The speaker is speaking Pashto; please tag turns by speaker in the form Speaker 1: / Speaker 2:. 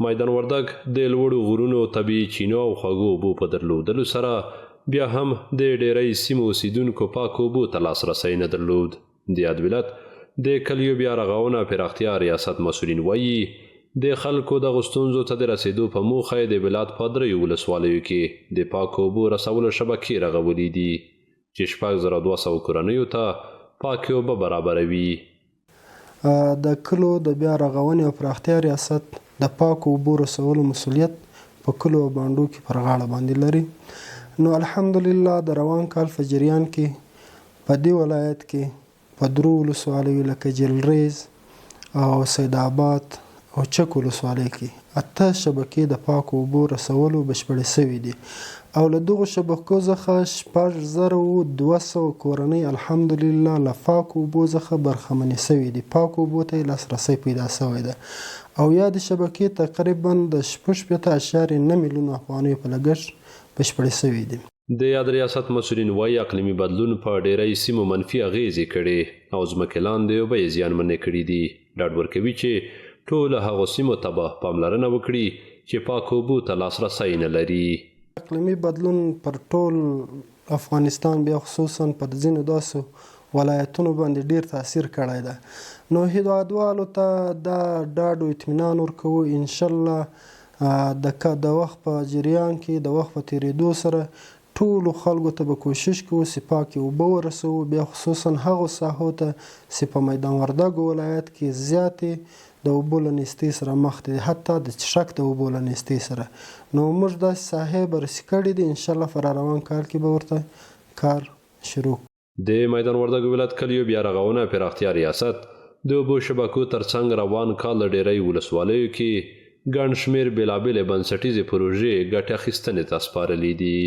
Speaker 1: میدان وردګ د لوړو غرونو طبیعي چینو او خوږو اوبو په درلودلو سره بیا هم د ډیری سیمو اوسیدونکو پاکو اوبو ته لاسرسی نه درلود. د یاد ولایت د کلیو بیا رغونه پراختیا ریاست مسؤلین وایي د خلکو دغو ستونزو ته د رسیدو په موخه د ولایت په دریو ولسوالیو کې د پاکو اوبو رسولو شبکې رغولي دي چې 6200 کورنیو ته پاکې اوبه برابروي.
Speaker 2: د کلو د بیا رغونې او پراختیا ریاست د پاکو اوبو رسولو مسؤلیت په کلو او بانډو کې پر غاړه باندې لري. نو الحمدلله د روان کال په جریان کې په دې ولایت کې په درو ولسوالیو لکه جلریز او سید آباد او چک ولسوالۍ کې 8 شبکې د پاکو اوبو رسولو بشپړې سوي دي او له دغو شبکو څخه 6200 کورنۍ الحمدلله له پاکو اوبو څخه برخمنې سوي دي. پاکو اوبو ته یې لاسرسی پیدا سوی ده او یا د شبکې تقریبا د 6.9 میلیون افغانیو په لګښت بشپړې سوي دي.
Speaker 1: د یاد ریاست مسؤلین وایي اقلیمي بدلون په ډیری سیمو منفي اغیزې کړي او ځمکې لاندې اوبه یې زیانمنې کړي دي. ډاډ ورکوي چې ټول هغو سیمو ته به پاملرنه وکړي چې پاکو اوبو ته لاسرسی نه لري.
Speaker 2: اقلیمي بدلون پر ټول افغانستان بیا خصوصا پر ځینو داسې ولایتونو باندې ډیر تاثیر کړی ده. نو هیوادوالو ته دا ډاډ او اطمینان ورکوو انشاءالله د وخت په جریان کې د وخت په تیریدو سره ټولو خلکو ته به کوشش کوو چې پاکې اوبه ورسوو، بیا خصوصا هغو ساحو ته چې په میدان وردګ ولایت کې زیاتې د اوبو له نیستۍ سره مخ دي، حتی د څښاک د اوبو له نیستۍ سره. نو موږ داسې ساحې بررسي کړي دي، انشاءالله په روان کال کې به ورته کار شروع کړو.
Speaker 1: د میدان وردګ ولایت کلیو بیا رغونه پراختیا ریاست د اوبو شبکو ترڅنګ روان کال د ډیری ولسوالیو کې ګڼ شمېر بېلابېلې بنسټیزې پروژې ګټې اخیستنې ته سپارلي دي.